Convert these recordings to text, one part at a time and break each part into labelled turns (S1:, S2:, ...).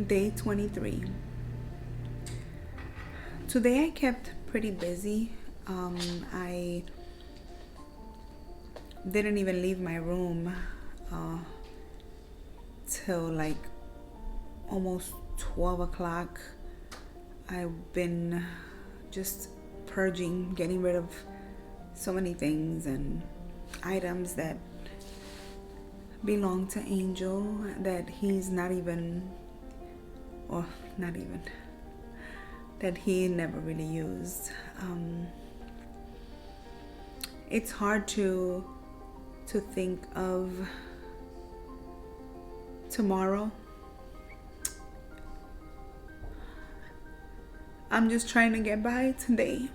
S1: Day 23. Today I kept pretty busy. I didn't even leave my room till like almost 12 o'clock. I've been just purging, getting rid of so many things and items that belong to Angel that he's not even, or not even, that he never really used. It's hard to think of tomorrow. I'm just trying to get by today.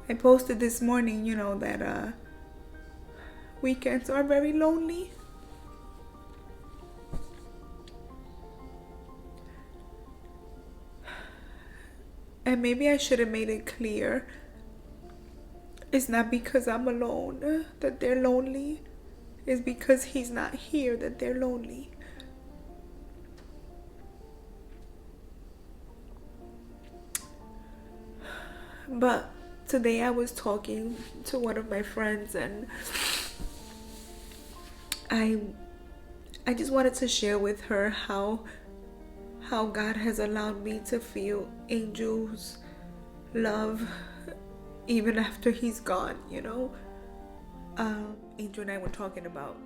S1: I posted this morning, that weekends are very lonely. And maybe I should have made it clear. It's not because I'm alone that they're lonely. It's because he's not here that they're lonely. But today I was talking to one of my friends, and I just wanted to share with her how God has allowed me to feel Angel's love even after he's gone, Angel and I were talking about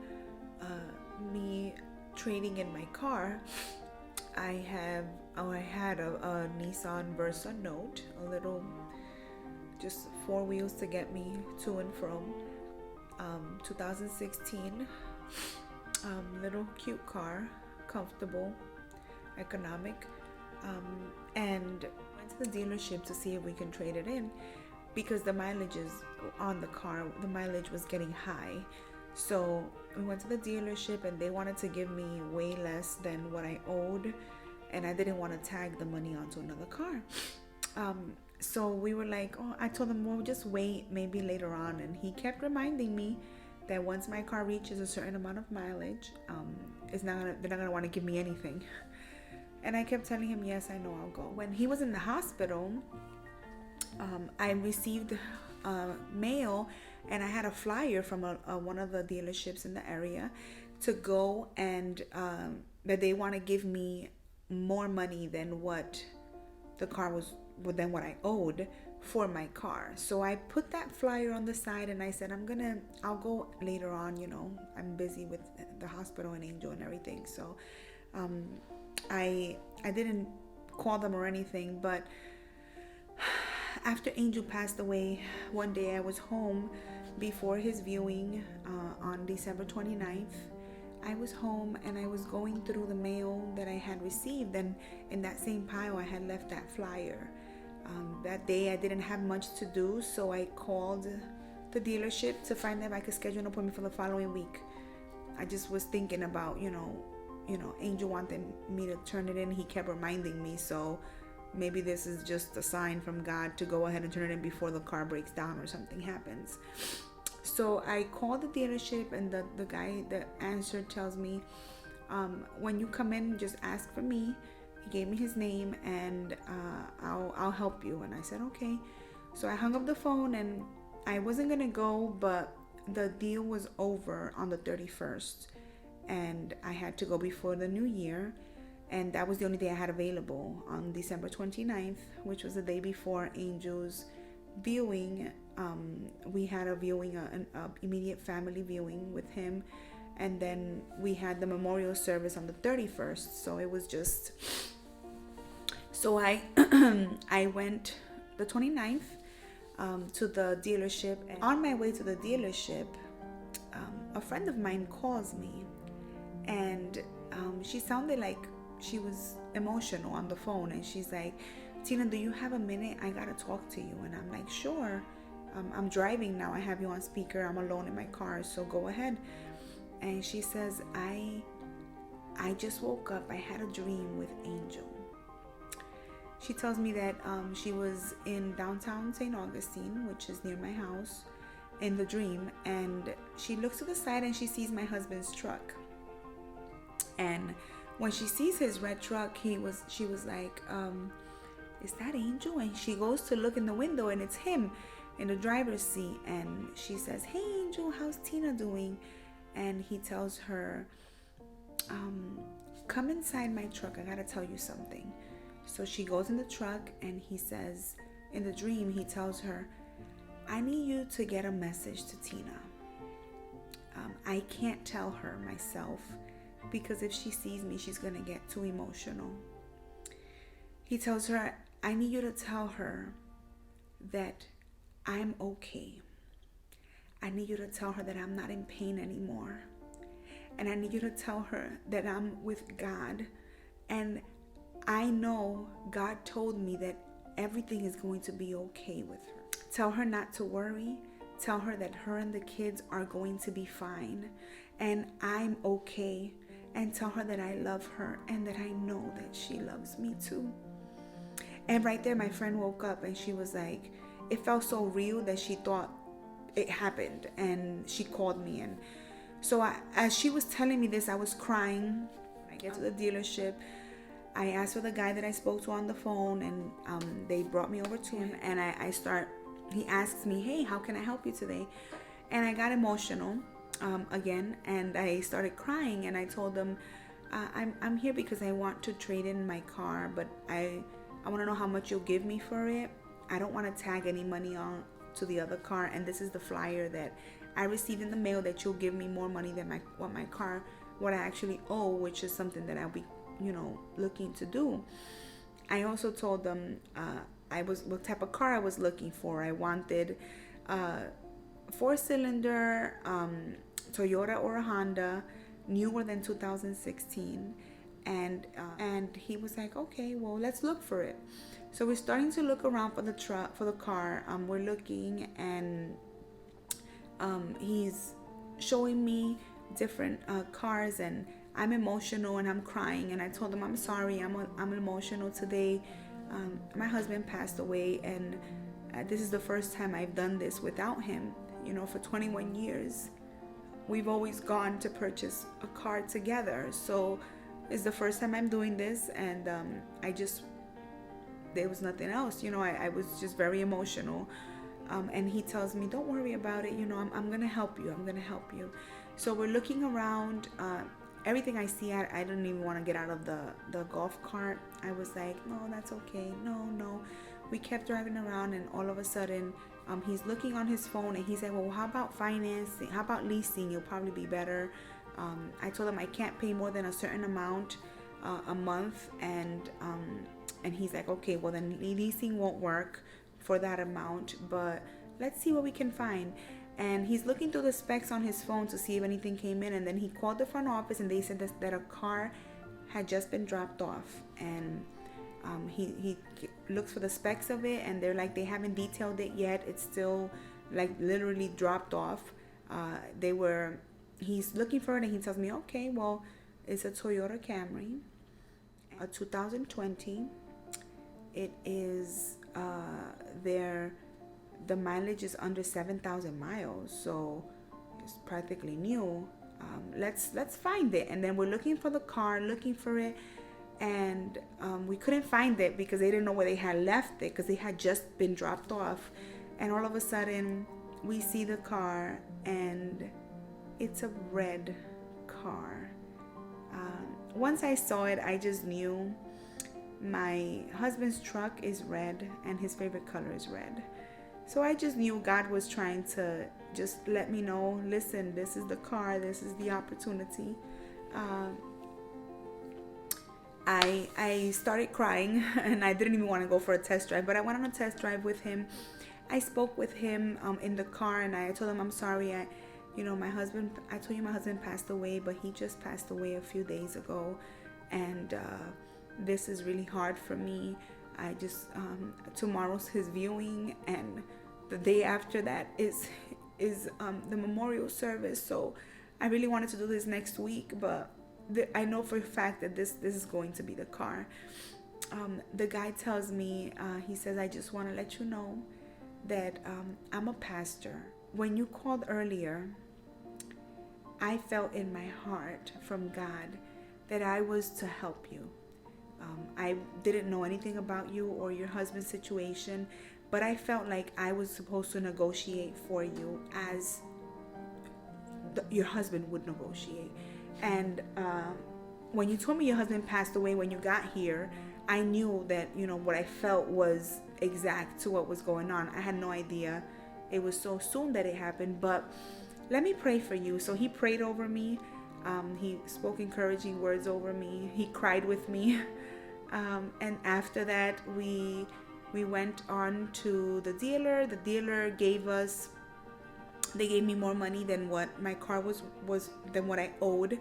S1: me trading in my car. I had a Nissan Versa Note, a little, just 4 wheels to get me to and from, 2016, little cute car, comfortable, economic, and went to the dealership to see if we can trade it in, because the mileage is on the car, the mileage was getting high. So we went to the dealership and they wanted to give me way less than what I owed, and I didn't want to tag the money onto another car. So we were like, I told him, well, just wait, maybe later on. And he kept reminding me that once my car reaches a certain amount of mileage, they're not gonna want to give me anything. And I kept telling him, yes, I know, I'll go. When he was in the hospital, I received mail, and I had a flyer from one of the dealerships in the area to go, and that they want to give me more money than what the car was, than what I owed for my car. So I put that flyer on the side, and I said, I'll go later on, I'm busy with the hospital and Angel and everything. So I didn't call them or anything. But after Angel passed away, one day I was home before his viewing on December 29th. I was home and I was going through the mail that I had received, and in that same pile I had left that flyer. That day I didn't have much to do, so I called the dealership to find out if I could schedule an appointment for the following week. I just was thinking about, Angel wanted me to turn it in. He kept reminding me, so maybe this is just a sign from God to go ahead and turn it in before the car breaks down or something happens. So I called the dealership, and the guy that answered tells me, when you come in, just ask for me. He gave me his name, and I'll help you. And I said, okay. So I hung up the phone, and I wasn't gonna go, but the deal was over on the 31st, and I had to go before the new year. And that was the only day I had available. On December 29th, which was the day before Angel's viewing, we had a viewing, an immediate family viewing with him, and then we had the memorial service on the 31st. So it was just, so I I went the 29th to the dealership, and on my way to the dealership, a friend of mine calls me, and she sounded like she was emotional on the phone, and she's like, Tina, do you have a minute? I gotta talk to you. And I'm like, sure. I'm driving now. I have you on speaker. I'm alone in my car, so go ahead. And she says, I just woke up. I had a dream with Angel. She tells me that she was in downtown St. Augustine, which is near my house, in the dream, and she looks to the side and she sees my husband's truck. And when she sees his red truck, she was like, is that Angel? And she goes to look in the window, and it's him in the driver's seat. And she says, hey Angel, how's Tina doing? And he tells her, come inside my truck, I gotta tell you something. So she goes in the truck, and he says, in the dream, he tells her, I need you to get a message to Tina. I can't tell her myself, because if she sees me, she's gonna get too emotional. He tells her, I need you to tell her that I'm okay. I need you to tell her that I'm not in pain anymore. And I need you to tell her that I'm with God. And I know God told me that everything is going to be okay with her. Tell her not to worry. Tell her that her and the kids are going to be fine. And I'm okay. And tell her that I love her and that I know that she loves me too. And right there, my friend woke up, and she was like, it felt so real that she thought it happened. And she called me. And so as she was telling me this, I was crying. I get to the dealership. I asked for the guy that I spoke to on the phone, and they brought me over to him. And he asks me, hey, how can I help you today? And I got emotional again, and I started crying. And I told them, I'm here because I want to trade in my car, but I want to know how much you'll give me for it. I don't want to tag any money on to the other car, and this is the flyer that I received in the mail, that you'll give me more money than what I actually owe, which is something that I'll be, looking to do. I also told them what type of car I was looking for. I wanted 4-cylinder Toyota or a Honda, newer than 2016. And he was like, okay, well, let's look for it. So we're starting to look around for the car. We're looking, and he's showing me different cars, and I'm emotional and I'm crying. And I told him, I'm sorry, I'm emotional today. My husband passed away, and this is the first time I've done this without him. For 21 years, we've always gone to purchase a car together. So it's the first time I'm doing this, and there was nothing else. I was just very emotional. And he tells me, don't worry about it. I'm going to help you. I'm going to help you. So we're looking around. Everything I see, I didn't even want to get out of the golf cart. I was like, no, that's okay. No. We kept driving around, and all of a sudden, he's looking on his phone, and he's like, well, how about financing? How about leasing? It'll probably be better. I told him I can't pay more than a certain amount a month, and he's like, okay, well then leasing won't work for that amount, but let's see what we can find. And he's looking through the specs on his phone to see if anything came in, and then he called the front office, and they said that a car had just been dropped off, and he looks for the specs of it, and they're like, they haven't detailed it yet. It's still like literally dropped off. He's looking for it, and he tells me, okay, well, it's a Toyota Camry, a 2020. It is the mileage is under 7,000 miles, so it's practically new. Let's find it. And then we're looking for the car, looking for it, and we couldn't find it because they didn't know where they had left it, because they had just been dropped off. And all of a sudden, we see the car, and it's a red car. Once I saw it, I just knew my husband's truck is red, and his favorite color is red. So I just knew God was trying to just let me know, listen, this is the car, this is the opportunity. I started crying, and I didn't even want to go for a test drive, but I went on a test drive with him. I spoke with him in the car, and I told him, I'm sorry, I told you my husband passed away, but he just passed away a few days ago, and this is really hard for me. Tomorrow's his viewing, and the day after that is the memorial service. So I really wanted to do this next week, but I know for a fact that this is going to be the car. The guy tells me, he says, I just want to let you know that I'm a pastor. When you called earlier, I felt in my heart from God that I was to help you. I didn't know anything about you or your husband's situation, but I felt like I was supposed to negotiate for you as your husband would negotiate. And when you told me your husband passed away when you got here, I knew that, what I felt was exact to what was going on. I had no idea it was so soon that it happened, but let me pray for you. So he prayed over me. He spoke encouraging words over me. He cried with me. And after that, we went on to the dealer. The dealer gave me more money than what my car was than what I owed.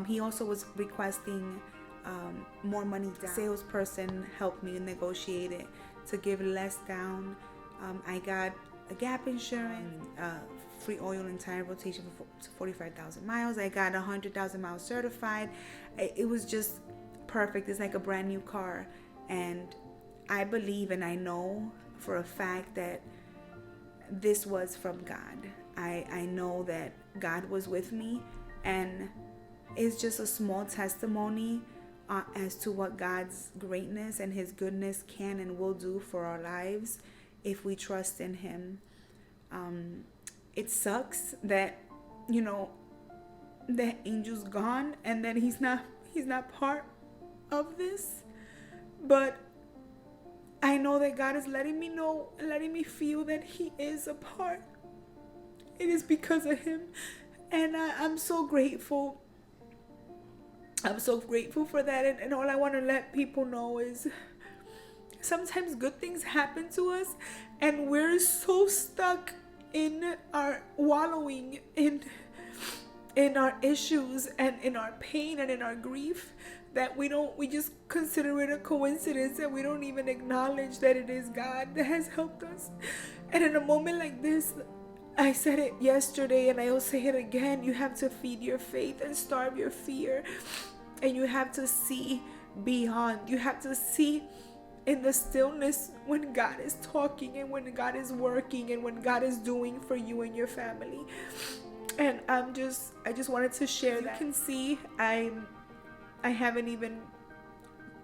S1: He also was requesting more money down. The salesperson helped me negotiate it to give less down. I got a gap insurance, free oil and tire rotation for 45,000 miles. I got 100,000 miles certified. It was just perfect. It's like a brand new car. And I believe and I know for a fact that this was from God. I know that God was with me, and it's just a small testimony as to what God's greatness and his goodness can and will do for our lives if we trust in him. It sucks that that Angel's gone and that he's not part of this, but I know that God is letting me know and letting me feel that he is a part. It is because of him, and I'm so grateful. I'm so grateful for that, and all I want to let people know is sometimes good things happen to us and we're so stuck in our wallowing in our issues and in our pain and in our grief that we just consider it a coincidence, and we don't even acknowledge that it is God that has helped us. And in a moment like this, I said it yesterday and I'll say it again, you have to feed your faith and starve your fear, and you have to see beyond. You have to see in the stillness when God is talking and when God is working and when God is doing for you and your family. And I just wanted to share that. You can see I haven't even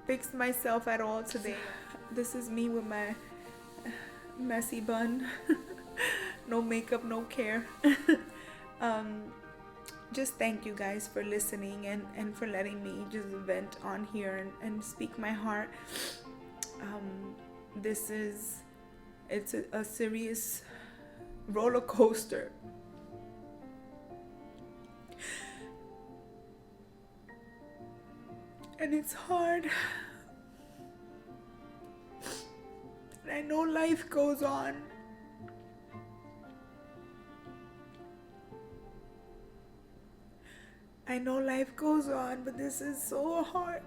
S1: fixed myself at all today. This is me with my messy bun. No makeup, no care. Just thank you guys for listening and for letting me just vent on here and speak my heart. It's a serious roller coaster. And it's hard. And I know life goes on. I know life goes on, but this is so hard.